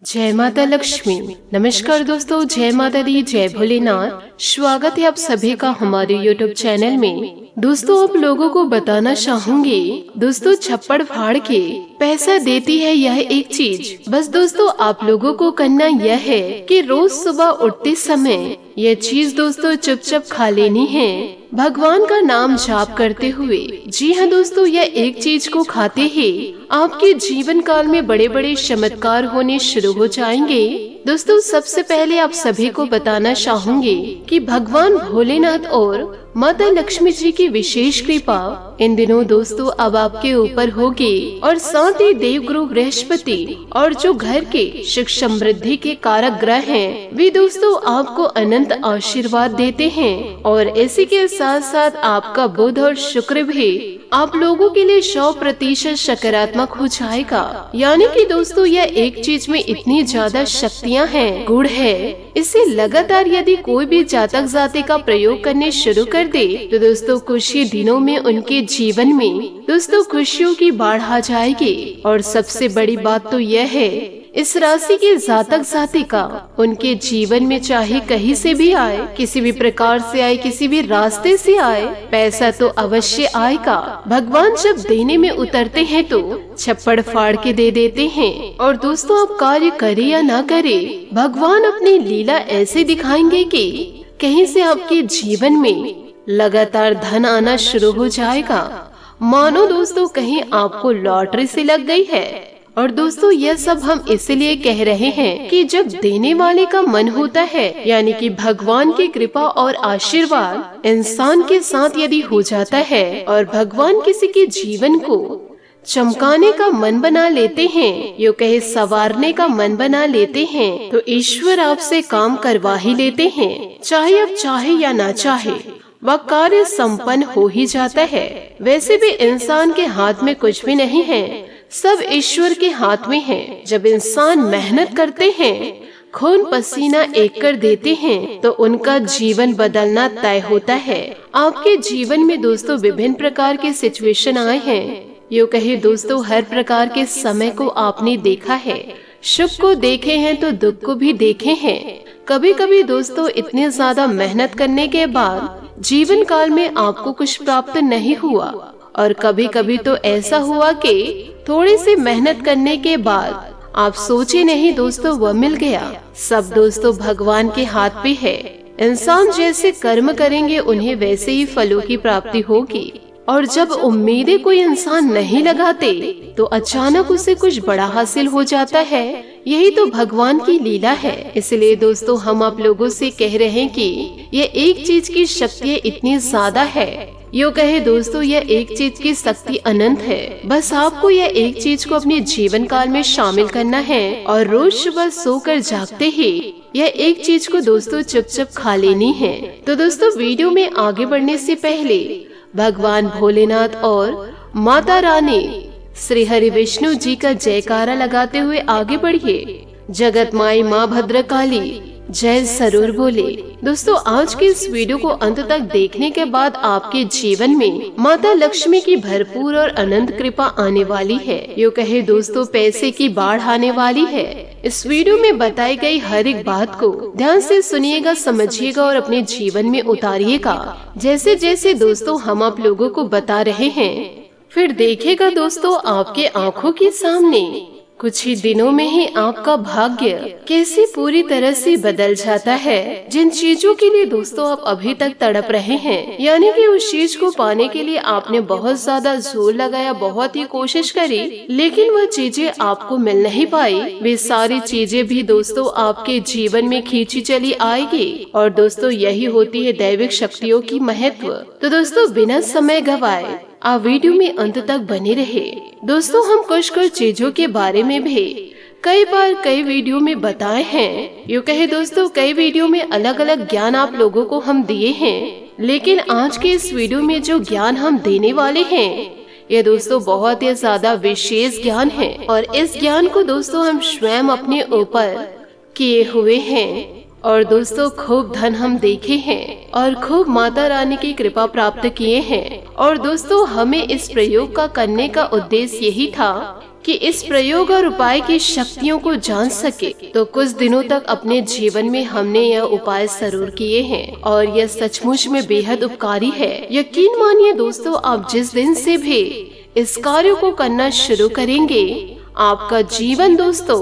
जय माता लक्ष्मी। नमस्कार दोस्तों, जय माता दी, जय भोलेनाथ। स्वागत है आप सभी का हमारे YouTube चैनल में। दोस्तों, आप लोगों को बताना चाहूंगी, दोस्तों छप्पड़ फाड़ के पैसा देती है यह एक चीज। बस दोस्तों आप लोगों को करना यह है कि रोज सुबह उठते समय यह चीज दोस्तों चुपचाप खा लेनी है, भगवान का नाम जाप करते हुए। जी हाँ दोस्तों, यह एक चीज को खाते ही आपके जीवन काल में बड़े बड़े चमत्कार होने शुरू हो जाएंगे। दोस्तों सबसे पहले आप सभी को बताना चाहूंगी कि भगवान भोलेनाथ और माता लक्ष्मी जी की विशेष कृपा इन दिनों दोस्तों अब आपके ऊपर होगी, और साथ ही देवगुरु बृहस्पति और जो घर के सुख समृद्धि के कारक ग्रह हैं, वे दोस्तों आपको अनंत आशीर्वाद देते हैं। और इसी के साथ साथ आपका बुध और शुक्र भी आप लोगों के लिए 100% सकारात्मक हो जाएगा। यानी कि दोस्तों यह एक चीज में इतनी ज्यादा शक्तियाँ हैं, गुण है, इसे लगातार यदि कोई भी जातक जाति का प्रयोग करने शुरू कर दे तो दोस्तों कुछ ही दिनों में उनके जीवन में दोस्तों खुशियों की बाढ़ आ जाएगी। और सबसे बड़ी बात तो यह है, इस राशि के जातक जाति का उनके जीवन में चाहे कहीं से भी आए, किसी भी प्रकार से आए, किसी भी रास्ते से आए, पैसा तो अवश्य आएगा। भगवान जब देने में उतरते हैं तो छप्पड़ फाड़ के दे देते हैं। और दोस्तों आप कार्य करे या ना करे, भगवान अपनी लीला ऐसे दिखाएंगे कि कहीं से आपके जीवन में लगातार धन आना शुरू हो जाएगा, मानो दोस्तों कहीं आपको लॉटरी से लग गई है। और दोस्तों यह सब हम इसलिए कह रहे हैं कि जब देने वाले का मन होता है, यानी कि भगवान की कृपा और आशीर्वाद इंसान के साथ यदि हो जाता है और भगवान किसी के जीवन को चमकाने का मन बना लेते हैं, यो कहे संवारने का मन बना लेते हैं, तो ईश्वर आपसे काम करवा ही लेते हैं। चाहे आप चाहे या ना चाहे, वह कार्य संपन्न हो ही जाता है। वैसे भी इंसान के हाथ में कुछ भी नहीं है, सब ईश्वर के हाथ में है। जब इंसान मेहनत करते हैं, खून पसीना एक कर देते हैं, तो उनका जीवन बदलना तय होता है। आपके जीवन में दोस्तों विभिन्न प्रकार के सिचुएशन आए हैं, यो कहे दोस्तों हर प्रकार के समय को आपने देखा है, सुख को देखे हैं तो दुख को भी देखे हैं। कभी कभी दोस्तों इतने ज्यादा मेहनत करने के बाद जीवन काल में आपको कुछ प्राप्त नहीं हुआ, और कभी कभी तो ऐसा हुआ कि थोड़ी सी मेहनत करने के बाद आप सोचे नहीं दोस्तों वह मिल गया। सब दोस्तों भगवान के हाथ पे है। इंसान जैसे कर्म करेंगे उन्हें वैसे ही फलों की प्राप्ति होगी। और जब उम्मीदें कोई इंसान नहीं लगाते तो अचानक उसे कुछ बड़ा हासिल हो जाता है। यही तो भगवान की लीला है। इसलिए दोस्तों हम आप लोगों से कह रहे हैं कि ये एक चीज की शक्ति इतनी ज्यादा है, यो कहे दोस्तों यह एक चीज की शक्ति अनंत है। बस आपको यह एक चीज को अपने जीवन काल में शामिल करना है, और रोज सुबह सोकर जागते ही यह एक चीज को दोस्तों चुपचाप खा लेनी है। तो दोस्तों वीडियो में आगे बढ़ने से पहले भगवान भोलेनाथ और माता रानी श्री हरि विष्णु जी का जयकारा लगाते हुए आगे बढ़िए। जगत माई माँ भद्रकाली जय जरूर बोले। दोस्तों आज के इस वीडियो को अंत तक देखने के बाद आपके जीवन में माता लक्ष्मी की भरपूर और अनंत कृपा आने वाली है। यो कहे दोस्तों पैसे की बाढ़ आने वाली है। इस वीडियो में बताई गई हर एक बात को ध्यान से सुनिएगा, समझिएगा और अपने जीवन में उतारिएगा, जैसे जैसे दोस्तों हम आप लोगों को बता रहे हैं। फिर देखिएगा दोस्तों आपके आँखों के सामने कुछ ही दिनों में ही आपका भाग्य कैसे पूरी तरह से बदल जाता है। जिन चीजों के लिए दोस्तों आप अभी तक तड़प रहे हैं, यानी कि उस चीज को पाने के लिए आपने बहुत ज्यादा जोर लगाया, बहुत ही कोशिश करी, लेकिन वह चीजें आपको मिल नहीं पाई, वे सारी चीजें भी दोस्तों आपके जीवन में खींची चली आएगी। और दोस्तों यही होती है दैविक शक्तियों की महत्व। तो दोस्तों बिना समय गवाए आप वीडियो में अंत तक बने रहे। दोस्तों हम कुछ चीजों के बारे में भी कई बार कई वीडियो में बताए हैं। यूँ कहे दोस्तों कई वीडियो में अलग अलग ज्ञान आप लोगों को हम दिए हैं, लेकिन आज के इस वीडियो में जो ज्ञान हम देने वाले हैं ये दोस्तों बहुत ही ज्यादा विशेष ज्ञान है। और इस ज्ञान को दोस्तों हम स्वयं अपने ऊपर किए हुए हैं। और दोस्तों खूब धन हम देखे हैं और खूब माता रानी की कृपा प्राप्त किए हैं। और दोस्तों हमें इस प्रयोग का करने का उद्देश्य यही था कि इस प्रयोग और उपाय की शक्तियों को जान सके, तो कुछ दिनों तक अपने जीवन में हमने यह उपाय जरूर किए हैं और यह सचमुच में बेहद उपकारी है। यकीन मानिए दोस्तों, आप जिस दिन से भी इस कार्य को करना शुरू करेंगे, आपका जीवन दोस्तों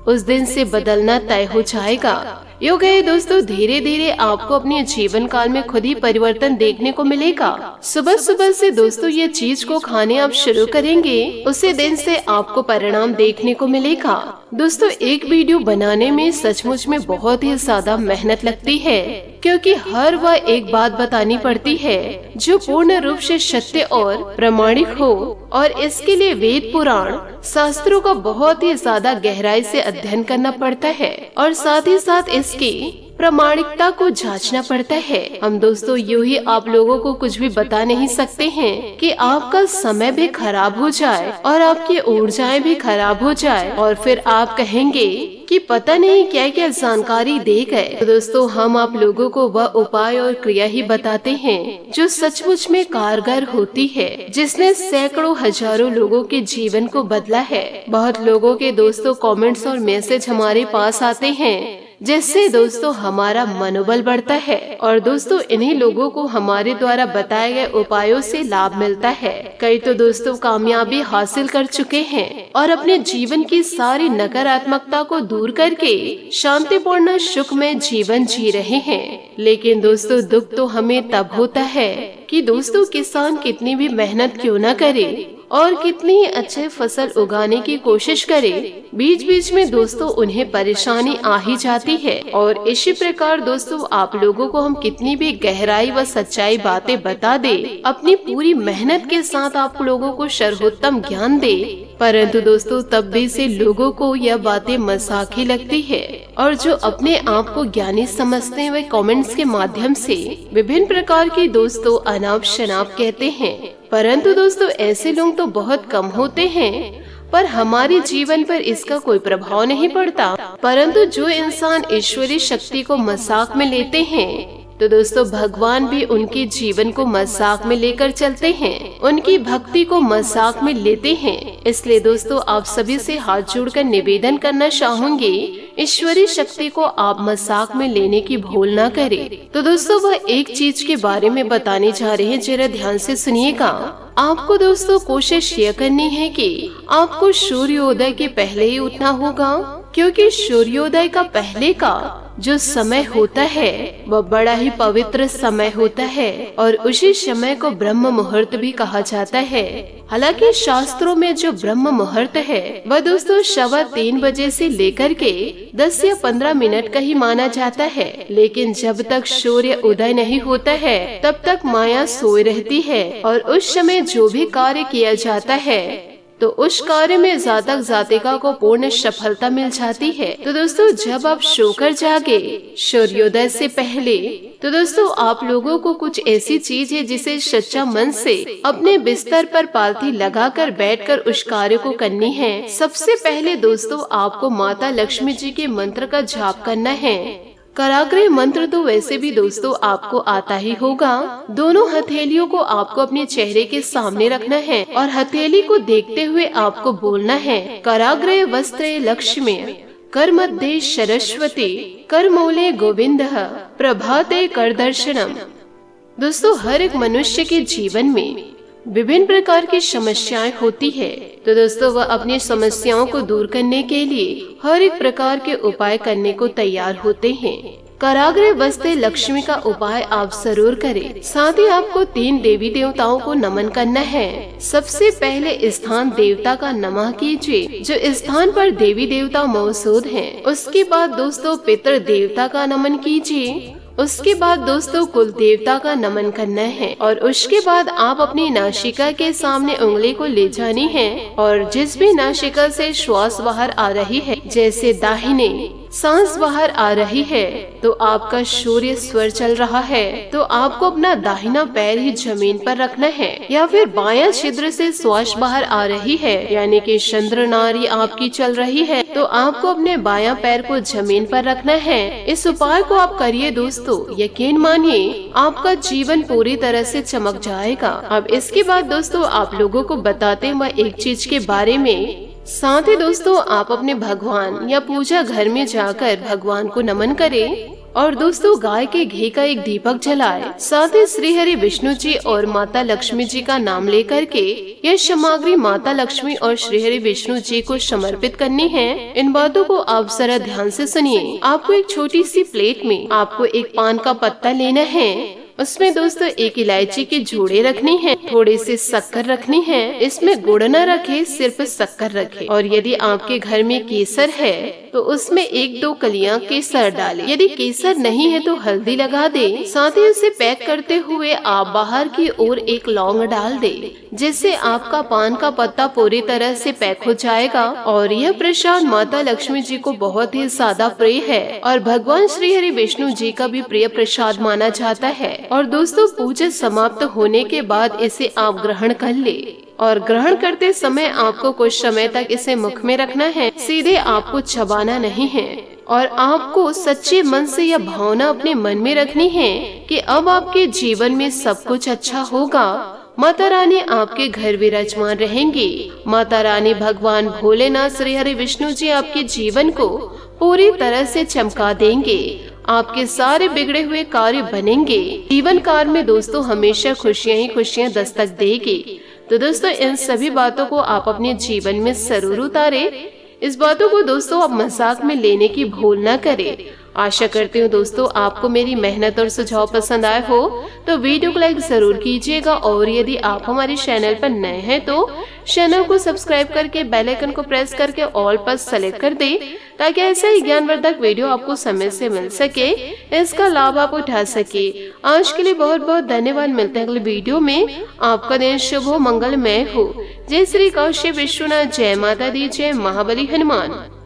उस दिन से बदलना तय हो जाएगा। योग है दोस्तों, धीरे धीरे आपको अपने जीवन काल में खुद ही परिवर्तन देखने को मिलेगा। सुबह सुबह से दोस्तों ये चीज को खाने आप शुरू करेंगे, उसी दिन से आपको परिणाम देखने को मिलेगा। दोस्तों एक वीडियो बनाने में सचमुच में बहुत ही ज्यादा मेहनत लगती है, क्योंकि हर वह एक बात बतानी पड़ती है जो पूर्ण रूप से सत्य और प्रामाणिक हो, और इसके लिए वेद पुराण शास्त्रों का बहुत ही ज्यादा गहराई से अध्ययन करना पड़ता है और साथ ही साथ इसकी प्रामाणिकता को जांचना पड़ता है। हम दोस्तों यूं ही आप लोगों को कुछ भी बता नहीं सकते हैं कि आपका समय भी खराब हो जाए और आपकी ऊर्जाएं भी खराब हो जाए और फिर आप कहेंगे कि पता नहीं क्या क्या जानकारी दे गए। तो दोस्तों हम आप लोगों को वह उपाय और क्रिया ही बताते हैं जो सचमुच में कारगर होती है, जिसने सैकड़ों हजारों लोगों के जीवन को बदला है। बहुत लोगों के दोस्तों कमेंट्स और मैसेज हमारे पास आते हैं, जिससे दोस्तों हमारा मनोबल बढ़ता है और दोस्तों इन्हीं लोगों को हमारे द्वारा बताए गए उपायों से लाभ मिलता है। कई तो दोस्तों कामयाबी हासिल कर चुके हैं और अपने जीवन की सारी नकारात्मकता को दूर करके शांतिपूर्ण सुखमय जीवन जी रहे हैं। लेकिन दोस्तों दुख तो हमें तब होता है कि दोस्तों किसान कितनी भी मेहनत क्यों न करे और कितनी ही अच्छे फसल उगाने की कोशिश करे, बीच बीच में दोस्तों उन्हें परेशानी आ ही जाती है। और इसी प्रकार दोस्तों आप लोगों को हम कितनी भी गहराई व सच्चाई बातें बता दे, अपनी पूरी मेहनत के साथ आप लोगों को सर्वोत्तम ज्ञान दे, परंतु दोस्तों तब भी से लोगों को यह बातें मजाक ही लगती है और जो अपने आप को ज्ञानी समझते हैं वे कमेंट्स के माध्यम से विभिन्न प्रकार की दोस्तों अनाप शनाप कहते हैं। परंतु दोस्तों ऐसे लोग तो बहुत कम होते हैं, पर हमारे जीवन पर इसका कोई प्रभाव नहीं पड़ता। परंतु जो इंसान ईश्वरीय शक्ति को मजाक में लेते हैं, तो दोस्तों भगवान भी उनके जीवन को मजाक में लेकर चलते हैं, उनकी भक्ति को मजाक में लेते हैं। इसलिए दोस्तों आप सभी से हाथ जोड़कर निवेदन करना चाहूंगी, ईश्वरीय शक्ति को आप मजाक में लेने की भूल ना करें। तो दोस्तों वह एक चीज के बारे में बताने जा रहे हैं, जरा ध्यान से सुनिएगा। आपको दोस्तों कोशिश यह करनी है कि आपको सूर्योदय के पहले ही उठना होगा, क्योंकि सूर्योदय का पहले का जो समय होता है वह बड़ा ही पवित्र समय होता है और उसी समय को ब्रह्म मुहूर्त भी कहा जाता है। हालांकि शास्त्रों में जो ब्रह्म मुहूर्त है वह दोस्तों 3:15 बजे से लेकर के 10 या 15 मिनट का ही माना जाता है, लेकिन जब तक सूर्य उदय नहीं होता है तब तक माया सोई रहती है और उस समय जो भी कार्य किया जाता है तो उस कार्य में जातक जातिका को पूर्ण सफलता मिल जाती है। तो दोस्तों जब आप सोकर जागे सूर्योदय से पहले, तो दोस्तों आप लोगों को कुछ ऐसी चीज है जिसे सच्चा मन से अपने बिस्तर पर पालथी लगाकर बैठकर उस कार्य को करनी है। सबसे पहले दोस्तों आपको माता लक्ष्मी जी के मंत्र का जाप करना है। कराग्रह मंत्र तो वैसे भी दोस्तों आपको आता ही होगा। दोनों हथेलियों को आपको अपने चेहरे के सामने रखना है और हथेली को देखते हुए आपको बोलना है, कराग्रह वस्त्रे लक्ष्मी, कर मध्य सरस्वती, कर मूले गोविंदः, प्रभाते कर दर्शनम। दोस्तों हर एक मनुष्य के जीवन में विभिन्न प्रकार की समस्याएं होती है, तो दोस्तों वह अपनी समस्याओं को दूर करने के लिए हर एक प्रकार के उपाय करने को तैयार होते हैं। कराग्रह वस्ते लक्ष्मी का उपाय आप जरूर करें। साथ ही आपको 3 देवी देवताओं को नमन करना है। सबसे पहले स्थान देवता का नमः कीजिए, जो स्थान पर देवी देवता मौजूद हैं। उसके बाद दोस्तों पितृ देवता का नमन कीजिए। उसके बाद दोस्तों कुल देवता का नमन करना है और उसके बाद आप अपनी नासिका के सामने उंगली को ले जानी है और जिस भी नासिका से श्वास बाहर आ रही है, जैसे दाहिने सांस बाहर आ रही है तो आपका सूर्य स्वर चल रहा है, तो आपको अपना दाहिना पैर ही जमीन पर रखना है, या फिर बायां छिद्र से श्वास बाहर आ रही है यानी कि चंद्र नाड़ी आपकी चल रही है, तो आपको अपने बायां पैर को जमीन पर रखना है। इस उपाय को आप करिए दोस्तों, यकीन मानिए आपका जीवन पूरी तरह से चमक जाएगा। अब इसके बाद दोस्तों आप लोगों को बताते हैं एक चीज के बारे में साथ ही दोस्तों आप अपने भगवान या पूजा घर में जाकर भगवान को नमन करें और दोस्तों गाय के घी का एक दीपक जलाए। साथ ही श्री हरि विष्णु जी और माता लक्ष्मी जी का नाम लेकर के यह सामग्री माता लक्ष्मी और श्री हरि विष्णु जी को समर्पित करनी है। इन बातों को आप जरा ध्यान से सुनिए। आपको एक छोटी सी प्लेट में आपको एक पान का पत्ता लेना है। उसमें दोस्तों एक इलायची के जोड़े रखनी है, थोड़ी सी शक्कर रखनी है। इसमें गुड़ न रखे, सिर्फ शक्कर रखे। और यदि आपके घर में केसर है तो उसमें 1-2 कलियां केसर डालें। यदि केसर नहीं है तो हल्दी लगा दे। साथ ही उसे पैक करते हुए आप बाहर की ओर एक लौंग डाल दे, जिससे आपका पान का पत्ता पूरी तरह से पैक हो जाएगा। और यह प्रसाद माता लक्ष्मी जी को बहुत ही ज्यादा प्रिय है और भगवान श्री हरि विष्णु जी का भी प्रिय प्रसाद माना जाता है। और दोस्तों पूजा समाप्त होने के बाद इसे आप ग्रहण कर ले। और ग्रहण करते समय आपको कुछ समय तक इसे मुख में रखना है, सीधे आपको चबाना नहीं है। और आपको सच्चे मन से यह भावना अपने मन में रखनी है कि अब आपके जीवन में सब कुछ अच्छा होगा। माता रानी आपके घर विराजमान रहेंगी। माता रानी भगवान भोलेनाथ श्री हरि विष्णु जी आपके जीवन को पूरी तरह से चमका देंगे। आपके सारे बिगड़े हुए कार्य बनेंगे। जीवन काल में दोस्तों हमेशा खुशियां ही खुशियां दस्तक देगी। तो दोस्तों इन सभी बातों को आप अपने जीवन में जरूर उतारें। इस बातों को दोस्तों आप मजाक में लेने की भूल न करें। आशा करती हूँ दोस्तों आपको मेरी मेहनत और सुझाव पसंद आए हो तो वीडियो को लाइक जरूर कीजिएगा। और यदि आप हमारे चैनल पर नए हैं तो चैनल को सब्सक्राइब करके बेल आइकन को प्रेस करके ऑल पर सेलेक्ट कर दें, ताकि ऐसा ही ज्ञानवर्धक वीडियो आपको समय से मिल सके, इसका लाभ आप उठा सके। आज के लिए बहुत बहुत धन्यवाद। मिलते हैं अगले वीडियो में। आपका दिन शुभ हो, मंगलमय हो। जय श्री काशी विश्वनाथ, जय माता दी, जय महाबली हनुमान।